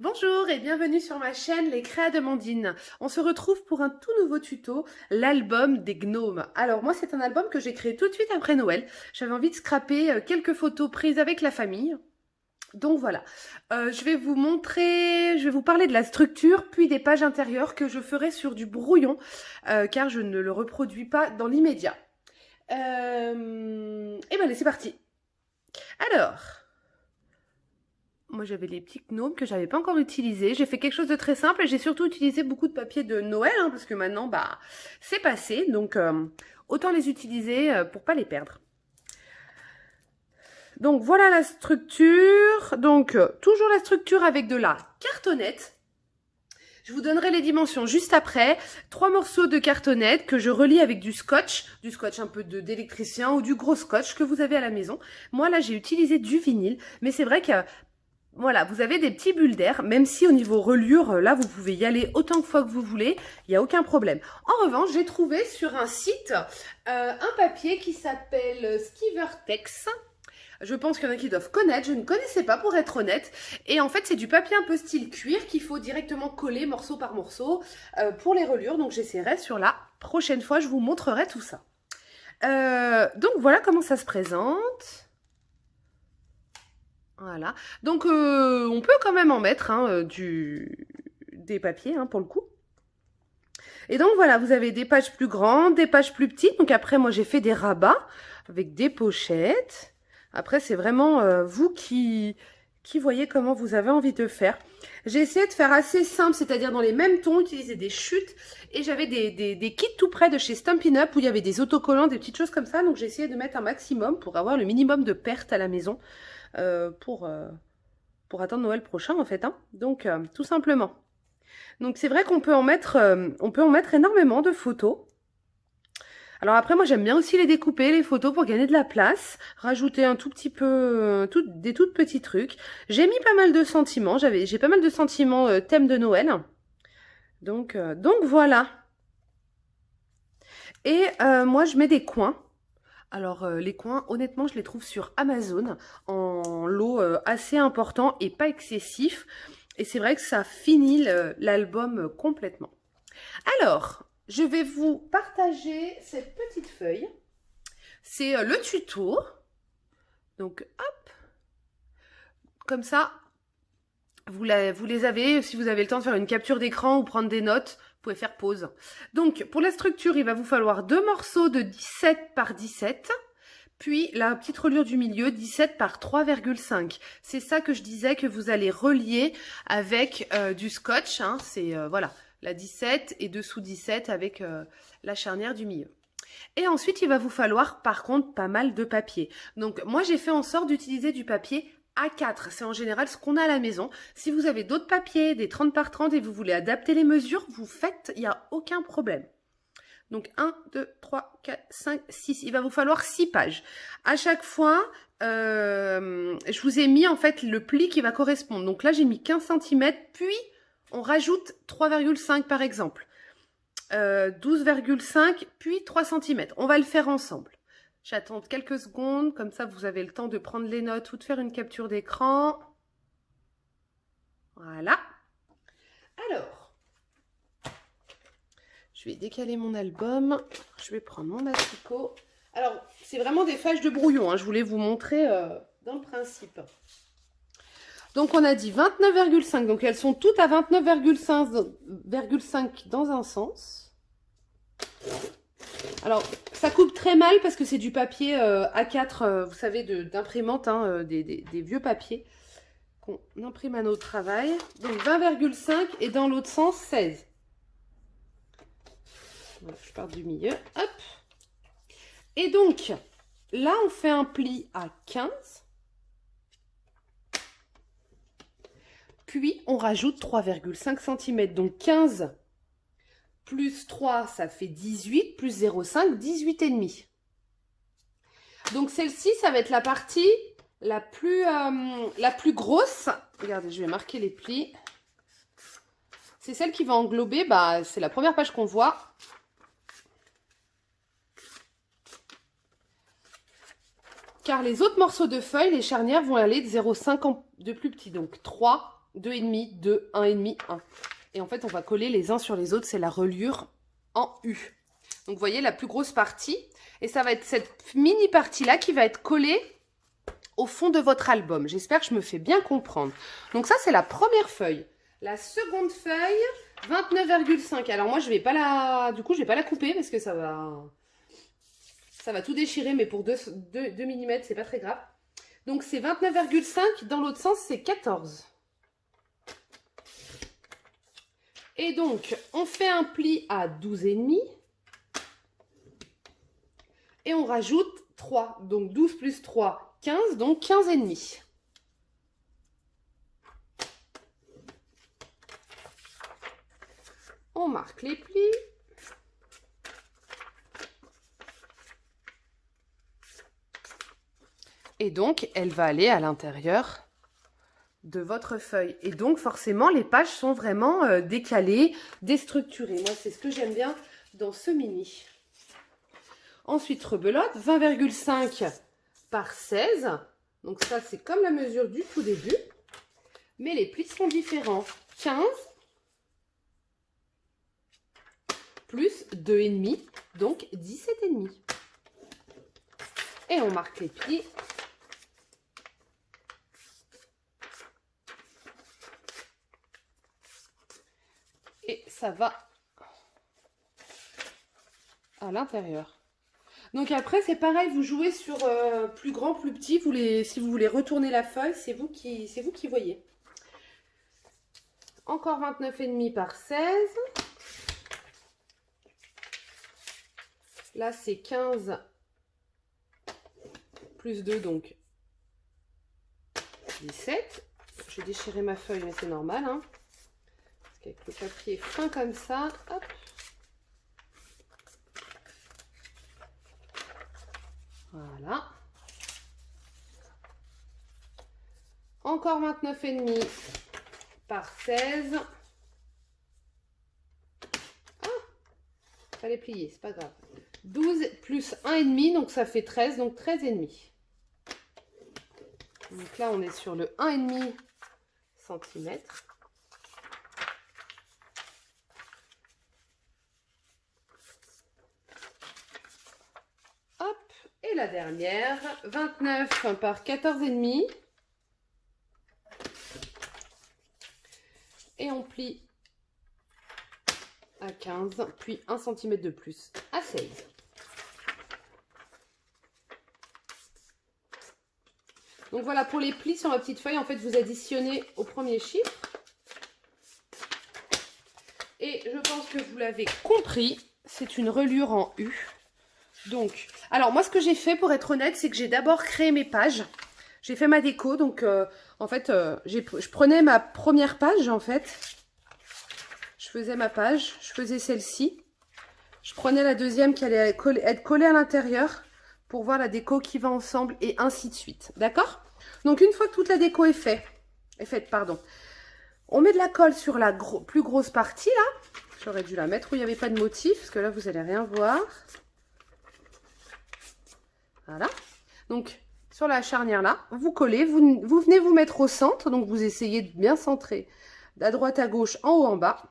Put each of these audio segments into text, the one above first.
Bonjour et bienvenue sur ma chaîne Les Créas de Mandine. On se retrouve pour un tout nouveau tuto, l'album des gnomes. Alors moi c'est un album que j'ai créé tout de suite après Noël. J'avais envie de scraper quelques photos prises avec la famille. Donc voilà, je vais vous montrer, je vais vous parler de la structure puis des pages intérieures que je ferai sur du brouillon car je ne le reproduis pas dans l'immédiat. Et ben allez c'est parti. Alors... Moi, j'avais les petits gnomes que j'avais pas encore utilisés. J'ai fait quelque chose de très simple et j'ai surtout utilisé beaucoup de papier de Noël parce que maintenant, bah, c'est passé. Donc, autant les utiliser pour pas les perdre. Donc, voilà la structure. Donc, toujours la structure avec de la cartonnette. Je vous donnerai les dimensions juste après. 3 morceaux de cartonnette que je relie avec du scotch un peu d'électricien ou du gros scotch que vous avez à la maison. Moi, là, j'ai utilisé du vinyle, mais c'est vrai que voilà, vous avez des petits bulles d'air, même si au niveau reliure, là, vous pouvez y aller autant de fois que vous voulez, il n'y a aucun problème. En revanche, j'ai trouvé sur un site un papier qui s'appelle Skivertex. Je pense qu'il y en a qui doivent connaître, je ne connaissais pas pour être honnête. Et en fait, c'est du papier un peu style cuir qu'il faut directement coller morceau par morceau pour les reliures. Donc, j'essaierai sur la prochaine fois, je vous montrerai tout ça. Donc, voilà comment ça se présente. Voilà, donc on peut quand même en mettre des papiers pour le coup. Et donc voilà, vous avez des pages plus grandes, des pages plus petites. Donc après, moi j'ai fait des rabats avec des pochettes. Après, c'est vraiment vous qui voyez comment vous avez envie de faire. J'ai essayé de faire assez simple, c'est-à-dire dans les mêmes tons, utiliser des chutes. Et j'avais des kits tout près de chez Stampin' Up où il y avait des autocollants, des petites choses comme ça. Donc j'ai essayé de mettre un maximum pour avoir le minimum de pertes à la maison. Pour attendre Noël prochain en fait. Donc tout simplement. Donc c'est vrai qu'on peut en mettre énormément de photos. Alors après moi j'aime bien aussi les découper les photos pour gagner de la place, rajouter un tout petit peu des toutes petits trucs. J'ai mis pas mal de sentiments, j'ai pas mal de sentiments thème de Noël. Donc voilà. Et moi je mets des coins. Alors, les coins, honnêtement, je les trouve sur Amazon en lot assez important et pas excessif. Et c'est vrai que ça finit l'album complètement. Alors, je vais vous partager cette petite feuille. C'est le tuto. Donc, hop. Comme ça, vous les avez. Si vous avez le temps de faire une capture d'écran ou prendre des notes, vous pouvez faire pause. Donc, pour la structure, il va vous falloir 2 morceaux de 17 par 17. Puis la petite reliure du milieu, 17 par 3,5. C'est ça que je disais que vous allez relier avec du scotch. C'est voilà, la 17 et dessous 17 avec la charnière du milieu. Et ensuite, il va vous falloir par contre pas mal de papier. Donc moi, j'ai fait en sorte d'utiliser du papier A4. C'est en général ce qu'on a à la maison. Si vous avez d'autres papiers, des 30 par 30 et vous voulez adapter les mesures, vous faites, il n'y a aucun problème. Donc 1, 2, 3, 4, 5, 6. Il va vous falloir 6 pages. À chaque fois, je vous ai mis en fait le pli qui va correspondre. Donc là, j'ai mis 15 cm, puis on rajoute 3,5 par exemple. 12,5, puis 3 cm. On va le faire ensemble. J'attends quelques secondes, comme ça vous avez le temps de prendre les notes ou de faire une capture d'écran. Voilà. Alors, je vais décaler mon album. Je vais prendre mon asticot. Alors, c'est vraiment des feuilles de brouillon. Je voulais vous montrer dans le principe. Donc, on a dit 29,5. Donc, elles sont toutes à 29,5 dans un sens. Alors, ça coupe très mal parce que c'est du papier A4, vous savez, d'imprimante, des vieux papiers qu'on imprime à notre travail. Donc, 20,5 et dans l'autre sens, 16. Je pars du milieu, hop. Et donc, là, on fait un pli à 15. Puis, on rajoute 3,5 cm. Donc, 15 plus 3, ça fait 18. Plus 0,5, 18,5. Donc, celle-ci, ça va être la partie la plus grosse. Regardez, je vais marquer les plis. C'est celle qui va englober, c'est la première page qu'on voit. Car les autres morceaux de feuilles, les charnières vont aller de 0,5 de plus petit. Donc 3, 2,5, 2, 1,5, 1. Et en fait, on va coller les uns sur les autres. C'est la reliure en U. Donc, vous voyez la plus grosse partie. Et ça va être cette mini partie-là qui va être collée au fond de votre album. J'espère que je me fais bien comprendre. Donc, ça, c'est la première feuille. La seconde feuille, 29,5. Alors, moi, je vais pas la... Du coup, je vais pas la couper parce que ça va tout déchirer. Mais pour 2 mm, c'est pas très grave. Donc, c'est 29,5. Dans l'autre sens, c'est 14. Et donc, on fait un pli à 12,5. Et on rajoute 3. Donc, 12 plus 3, 15. Donc, 15,5. On marque les plis. Et donc, elle va aller à l'intérieur de votre feuille. Et donc, forcément, les pages sont vraiment décalées, déstructurées. Moi, c'est ce que j'aime bien dans ce mini. Ensuite, rebelote, 20,5 par 16. Donc, ça, c'est comme la mesure du tout début. Mais les plis sont différents. 15 plus 2,5, donc 17,5. Et on marque les plis. Et ça va à l'intérieur. Donc après, c'est pareil, vous jouez sur plus grand, plus petit. Si vous voulez retourner la feuille, c'est vous qui voyez. Encore 29,5 par 16. Là, c'est 15 plus 2, donc 17. J'ai déchiré ma feuille, mais c'est normal, hein. Avec le papier fin comme ça, hop. Voilà. Encore 29,5 par 16. Ah, fallait plier, c'est pas grave. 12 plus 1,5, donc ça fait 13, donc 13,5. Donc là, on est sur le 1,5 cm. Et la dernière, 29 par 14,5. Et on plie à 15, puis 1 cm de plus à 16. Donc voilà, pour les plis sur ma petite feuille, en fait, vous additionnez au premier chiffre. Et je pense que vous l'avez compris, c'est une reliure en U. Donc, alors moi ce que j'ai fait pour être honnête, c'est que j'ai d'abord créé mes pages. J'ai fait ma déco, donc en fait, je prenais ma première page en fait. Je faisais ma page, je faisais celle-ci. Je prenais la deuxième qui allait être collée à l'intérieur pour voir la déco qui va ensemble et ainsi de suite. D'accord? Donc une fois que toute la déco est faite, pardon, on met de la colle sur la plus grosse partie là. J'aurais dû la mettre où il n'y avait pas de motif, parce que là vous n'allez rien voir. Voilà. Donc, sur la charnière là, vous collez, vous venez vous mettre au centre. Donc, vous essayez de bien centrer à droite, à gauche, en haut, en bas.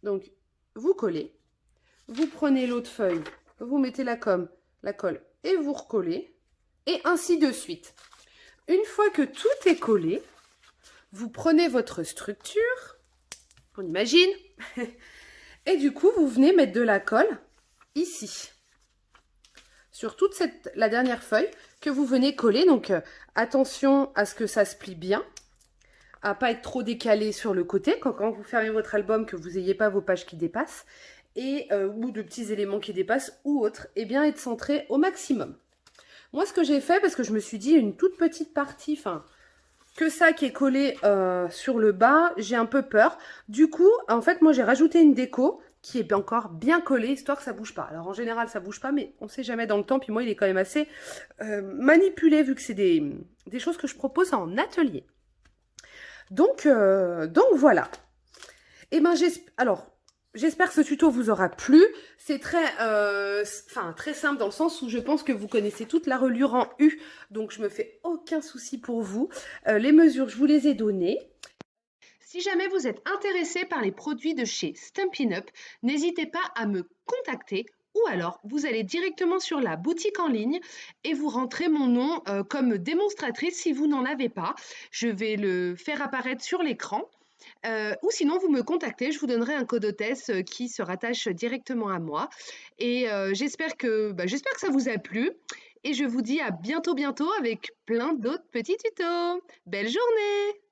Donc, vous collez. Vous prenez l'autre feuille, vous mettez la colle et vous recollez. Et ainsi de suite. Une fois que tout est collé, vous prenez votre structure, on imagine, et du coup, vous venez mettre de la colle ici. Sur toute la dernière feuille que vous venez coller. Donc, attention à ce que ça se plie bien, à pas être trop décalé sur le côté, quand vous fermez votre album, que vous n'ayez pas vos pages qui dépassent, ou de petits éléments qui dépassent, ou autres, et bien être centré au maximum. Moi, ce que j'ai fait, parce que je me suis dit, une toute petite partie, enfin, que ça qui est collé sur le bas, j'ai un peu peur. Du coup, en fait, moi, j'ai rajouté une déco qui est encore bien collé, histoire que ça bouge pas. Alors en général ça bouge pas, mais on sait jamais dans le temps, puis moi il est quand même assez manipulé, vu que c'est des choses que je propose en atelier. Donc voilà. Et ben j'espère que ce tuto vous aura plu. C'est très simple dans le sens où je pense que vous connaissez toute la reliure en U, donc je me fais aucun souci pour vous. Les mesures, je vous les ai données. Si jamais vous êtes intéressé par les produits de chez Stampin' Up, n'hésitez pas à me contacter ou alors vous allez directement sur la boutique en ligne et vous rentrez mon nom comme démonstratrice si vous n'en avez pas. Je vais le faire apparaître sur l'écran. Ou sinon, vous me contactez, je vous donnerai un code hôtesse qui se rattache directement à moi. Et j'espère que ça vous a plu. Et je vous dis à bientôt, bientôt avec plein d'autres petits tutos. Belle journée!